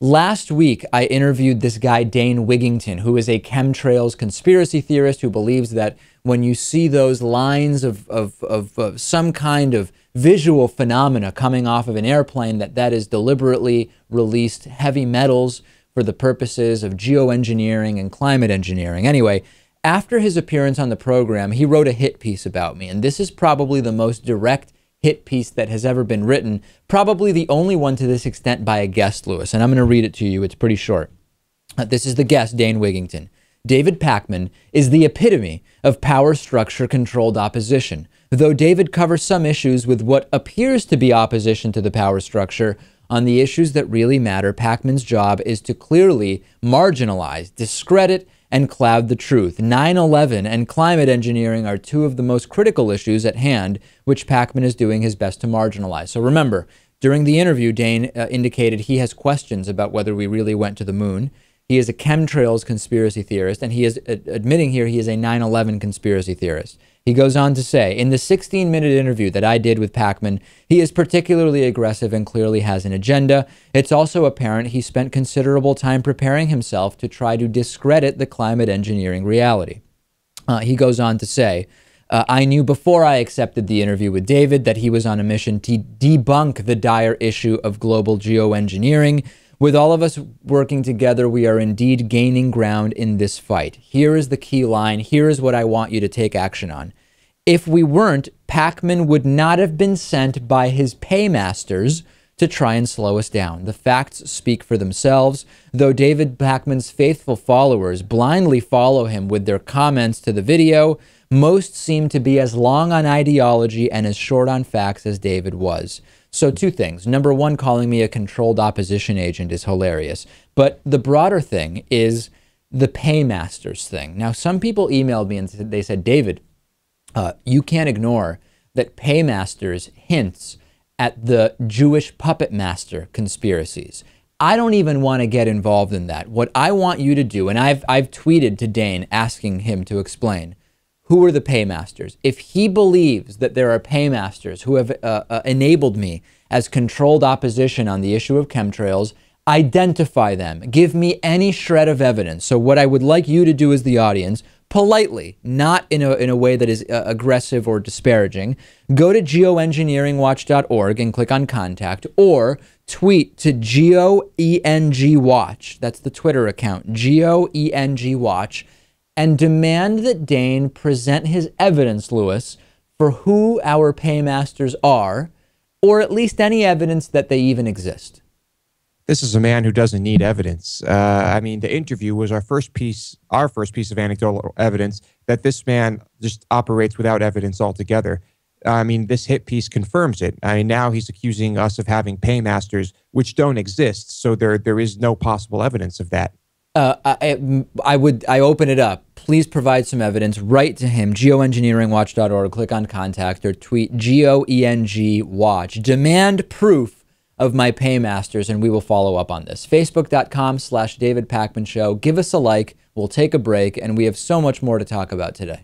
Last week, I interviewed this guy, Dane Wigington, who is a chemtrails conspiracy theorist who believes that when you see those lines of some kind of visual phenomena coming off of an airplane, that is deliberately released heavy metals for the purposes of geoengineering and climate engineering. Anyway, after his appearance on the program, he wrote a hit piece about me, and this is probably the most direct hit piece that has ever been written, probably the only one to this extent by a guest, Lewis, and I'm going to read it to you. It's pretty short. This is the guest, Dane Wigington. David Pakman is the epitome of power structure controlled opposition. Though David covers some issues with what appears to be opposition to the power structure, on the issues that really matter, Pakman's job is to clearly marginalize, discredit, and cloud the truth. 9/11 and climate engineering are two of the most critical issues at hand, which Pakman is doing his best to marginalize. So remember, during the interview, Dane indicated he has questions about whether we really went to the moon. He is a chemtrails conspiracy theorist, and he is admitting here he is a 9/11 conspiracy theorist. He goes on to say, in the 16-minute interview that I did with Pakman, he is particularly aggressive and clearly has an agenda. It's also apparent he spent considerable time preparing himself to try to discredit the climate engineering reality. He goes on to say, I knew before I accepted the interview with David that he was on a mission to debunk the dire issue of global geoengineering. With all of us working together, we are indeed gaining ground in this fight. Here is the key line. Here is what I want you to take action on. If we weren't, Pakman would not have been sent by his paymasters to try and slow us down. The facts speak for themselves. Though David Pakman's faithful followers blindly follow him with their comments to the video, most seem to be as long on ideology and as short on facts as David was. So two things. Number one, calling me a controlled opposition agent is hilarious. But the broader thing is the paymasters thing. Now, some people emailed me and they said, David, you can't ignore that paymasters hints at the Jewish puppet master conspiracies. I don't even want to get involved in that. What I want you to do, and I've tweeted to Dane asking him to explain, who are the paymasters? If he believes that there are paymasters who have enabled me as controlled opposition on the issue of chemtrails, identify them. Give me any shred of evidence. So what I would like you to do as the audience, politely, not in a way that is aggressive or disparaging, go to geoengineeringwatch.org and click on contact, or tweet to GeoENGWatch. That's the Twitter account, GeoENGWatch. And demand that Dane present his evidence, Lewis, for who our paymasters are, or at least any evidence that they even exist. This is a man who doesn't need evidence. I mean, the interview was our first piece of anecdotal evidence that this man just operates without evidence altogether. I mean, this hit piece confirms it. I mean, now he's accusing us of having paymasters, which don't exist. So there is no possible evidence of that. I open it up. Please provide some evidence. Write to him, geoengineeringwatch.org. Click on contact or tweet GeoENGWatch. Demand proof of my paymasters, and we will follow up on this. Facebook.com/David Pakman Show. Give us a like. We'll take a break, and we have so much more to talk about today.